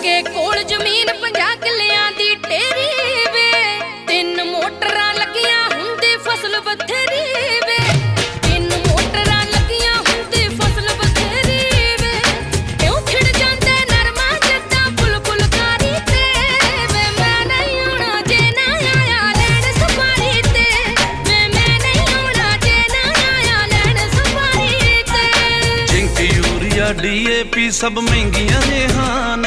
के कोल जमीन 50 किल्लियां दी टेरी वे, 3 मोटरां लगियां हुंदी फसल बथेरी वे, 3 मोटरां लगियां हुंदी फसल बथेरी वे, क्यों खिड़ जांदे नरमा जद्दां फुलकारी ते वे, मैं नहीं आउणा जे ना आया लैण सफारी ते वे, मैं नहीं आउणा जे ना आया लैण सफारी ते। जिंक यूरिया DAP सब महंगियां ने हां।